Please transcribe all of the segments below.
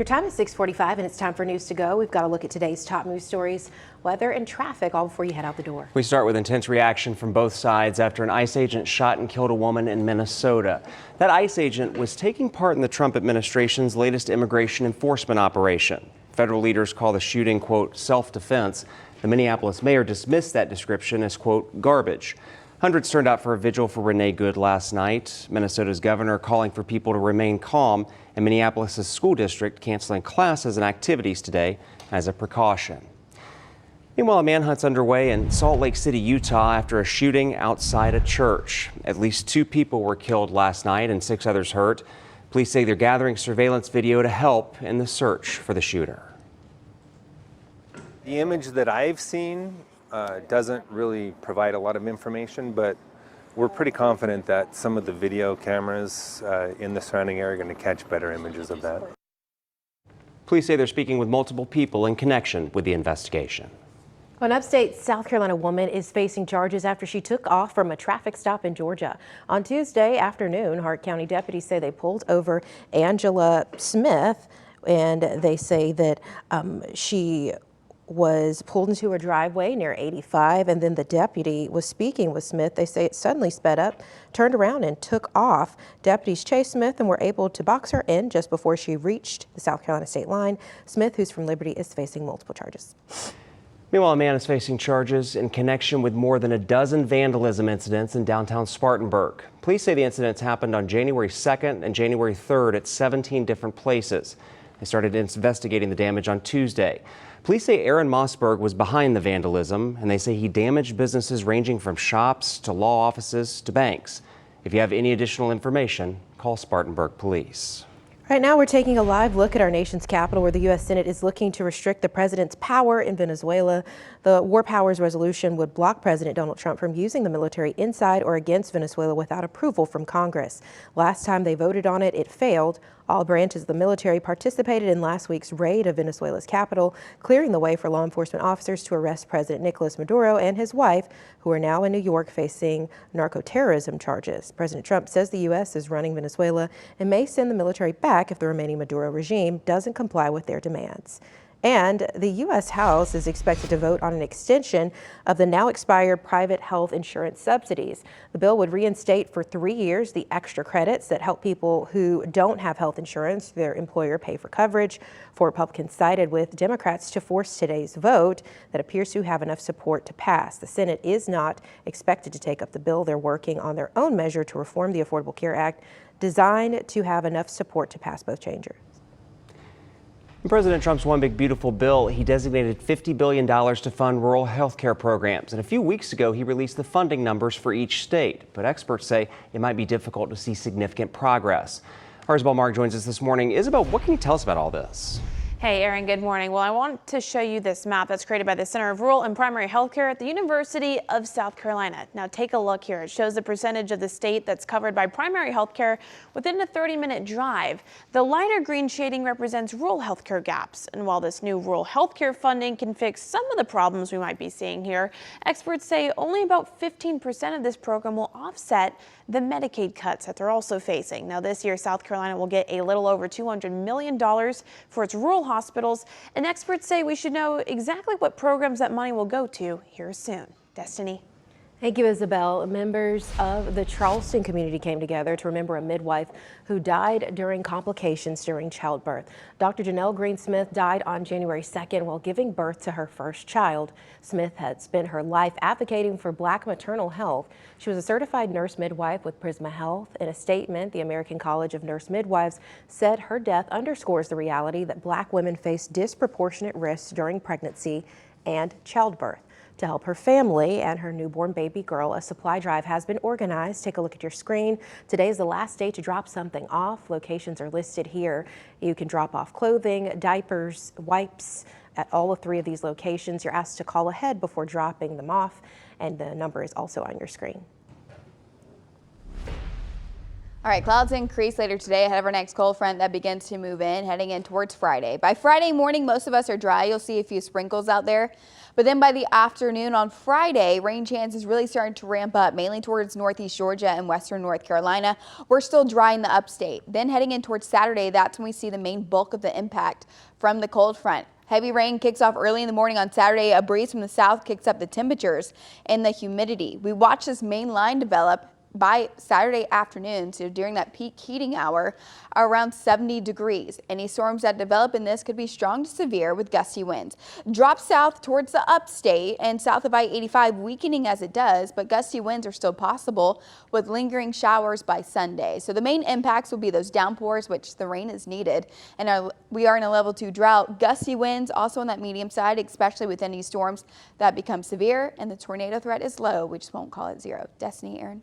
Your time is 6:45 and it's time for News to Go. We've got a look at today's top news stories, weather and traffic all before you head out the door. We start with intense reaction from both sides after an ICE agent shot and killed a woman in Minnesota. That ICE agent was taking part in the Trump administration's latest immigration enforcement operation. Federal leaders call the shooting, quote, self-defense. The Minneapolis mayor dismissed that description as, quote, garbage. Hundreds turned out for a vigil for Renee Good last night. Minnesota's governor calling for people to remain calm, and Minneapolis' school district canceling classes and activities today as a precaution. Meanwhile, a manhunt's underway in Salt Lake City, Utah after a shooting outside a church. At least 2 people were killed last night and 6 others hurt. Police say they're gathering surveillance video to help in the search for the shooter. The image that I've seen doesn't really provide a lot of information, but we're pretty confident that some of the video cameras in the surrounding area are going to catch better images of that. Police say they're speaking with multiple people in connection with the investigation. An upstate South Carolina woman is facing charges after she took off from a traffic stop in Georgia. On Tuesday afternoon, Hart County deputies say they pulled over Angela Smith, and they say that she was pulled into a driveway near 85, and then the deputy was speaking with Smith. They say it suddenly sped up, turned around, and took off. Deputies chased Smith and were able to box her in just before she reached the South Carolina state line. Smith, who's from Liberty, is facing multiple charges. Meanwhile, a man is facing charges in connection with more than a dozen vandalism incidents in downtown Spartanburg. Police say the incidents happened on January 2nd and January 3rd at 17 different places. They started investigating the damage on Tuesday. Police say Aaron Mossberg was behind the vandalism, and they say he damaged businesses ranging from shops to law offices to banks. If you have any additional information, call Spartanburg Police. Right now, we're taking a live look at our nation's capital, where the U.S. Senate is looking to restrict the president's power in Venezuela. The War Powers Resolution would block President Donald Trump from using the military inside or against Venezuela without approval from Congress. Last time they voted on it, it failed. All branches of the military participated in last week's raid of Venezuela's capital, clearing the way for law enforcement officers to arrest President Nicolas Maduro and his wife, who are now in New York facing narco-terrorism charges. President Trump says the U.S. is running Venezuela and may send the military back if the remaining Maduro regime doesn't comply with their demands. And the U.S. House is expected to vote on an extension of the now expired private health insurance subsidies. The bill would reinstate for 3 years the extra credits that help people who don't have health insurance, their employer, pay for coverage. 4 Republicans sided with Democrats to force today's vote that appears to have enough support to pass. The Senate is not expected to take up the bill. They're working on their own measure to reform the Affordable Care Act, designed to have enough support to pass both changes. In President Trump's One Big Beautiful Bill, he designated $50 billion to fund rural health care programs. And a few weeks ago, he released the funding numbers for each state. But experts say it might be difficult to see significant progress. Our Isabel Mark joins us this morning. Isabel, what can you tell us about all this? Hey, Aaron, good morning. Well, I want to show you this map that's created by the Center of Rural and Primary Healthcare at the University of South Carolina. Now, take a look here. It shows the percentage of the state that's covered by primary healthcare within a 30-minute drive. The lighter green shading represents rural healthcare gaps. And while this new rural healthcare funding can fix some of the problems we might be seeing here, experts say only about 15% of this program will offset the Medicaid cuts that they're also facing. Now, this year, South Carolina will get a little over $200 million for its rural hospitals, and experts say we should know exactly what programs that money will go to here soon. Destiny. Thank you, Isabel. Members of the Charleston community came together to remember a midwife who died during complications during childbirth. Dr. Janelle Green Smith died on January 2nd while giving birth to her first child. Smith had spent her life advocating for Black maternal health. She was a certified nurse midwife with Prisma Health. In a statement, the American College of Nurse Midwives said her death underscores the reality that Black women face disproportionate risks during pregnancy and childbirth. To help her family and her newborn baby girl, a supply drive has been organized. Take a look at your screen. Today is the last day to drop something off. Locations are listed here. You can drop off clothing, diapers, wipes at all 3 of these locations. You're asked to call ahead before dropping them off, and the number is also on your screen. All right, clouds increase later today ahead of our next cold front that begins to move in, heading in towards Friday. By Friday morning, most of us are dry. You'll see a few sprinkles out there. But then by the afternoon on Friday, rain chances really starting to ramp up, mainly towards northeast Georgia and western North Carolina. We're still dry in the upstate. Then heading in towards Saturday, that's when we see the main bulk of the impact from the cold front. Heavy rain kicks off early in the morning on Saturday. A breeze from the south kicks up the temperatures and the humidity. We watch this main line develop by Saturday afternoon, so during that peak heating hour, around 70 degrees. Any storms that develop in this could be strong to severe with gusty winds. Drop south towards the upstate and south of I-85, weakening as it does, but gusty winds are still possible with lingering showers by Sunday. So the main impacts will be those downpours, which the rain is needed, and we are in a level 2 drought. Gusty winds also on that medium side, especially with any storms that become severe, and the tornado threat is low. We just won't call it 0. Destiny, Aaron.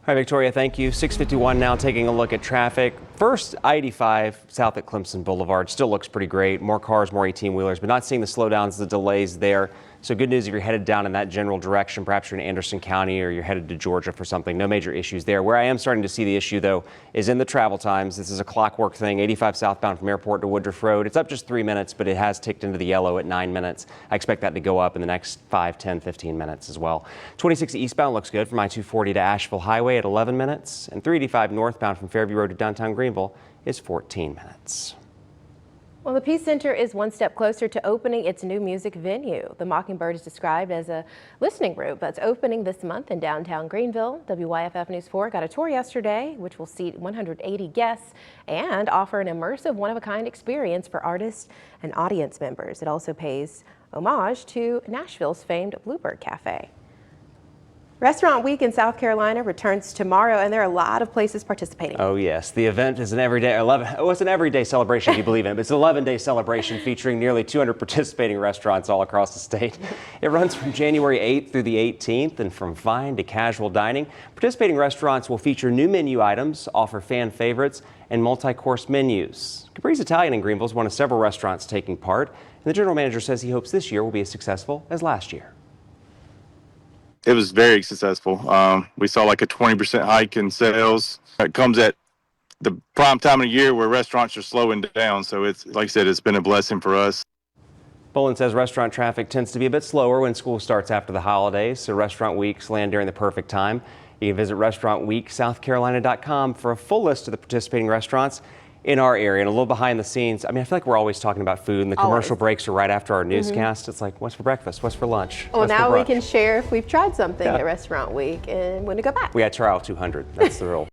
Hi, Victoria. Thank you. 6:51 now, taking a look at traffic. First, I-85 south at Clemson Boulevard still looks pretty great. More cars, more 18-wheelers, but not seeing the slowdowns, the delays there. So good news if you're headed down in that general direction. Perhaps you're in Anderson County or you're headed to Georgia for something. No major issues there. Where I am starting to see the issue, though, is in the travel times. This is a clockwork thing. 85 southbound from Airport to Woodruff Road. It's up just 3 minutes, but it has ticked into the yellow at 9 minutes. I expect that to go up in the next 5, 10, 15 minutes as well. 26 eastbound looks good from I-240 to Asheville Highway at 11 minutes. And 385 northbound from Fairview Road to downtown Greenville is 14 minutes. Well, the Peace Center is one step closer to opening its new music venue. The Mockingbird is described as a listening group that's opening this month in downtown Greenville. WYFF News 4 got a tour yesterday, which will seat 180 guests and offer an immersive, one-of-a-kind experience for artists and audience members. It also pays homage to Nashville's famed Bluebird Cafe. Restaurant Week in South Carolina returns tomorrow, and there are a lot of places participating. Oh yes, the event is an everyday it's an everyday celebration if you believe in it, but it's an 11-day celebration featuring nearly 200 participating restaurants all across the state. It runs from January 8th through the 18th, and from fine to casual dining. Participating restaurants will feature new menu items, offer fan favorites, and multi-course menus. Capri's Italian in Greenville is one of several restaurants taking part, and the general manager says he hopes this year will be as successful as last year. It was very successful. We saw like a 20% hike in sales. It comes at the prime time of the year where restaurants are slowing down. So it's, like I said, it's been a blessing for us. Boland says restaurant traffic tends to be a bit slower when school starts after the holidays, so restaurant weeks land during the perfect time. You can visit restaurantweeksouthcarolina.com for a full list of the participating restaurants in our area and a little behind the scenes. I mean, I feel like we're always talking about food, and the commercial breaks are right after our newscast. It's like, what's for breakfast? What's for lunch? Well, What's for now we brunch? can share if we've tried something at Restaurant Week and when to go back. We had trial 200. That's the rule.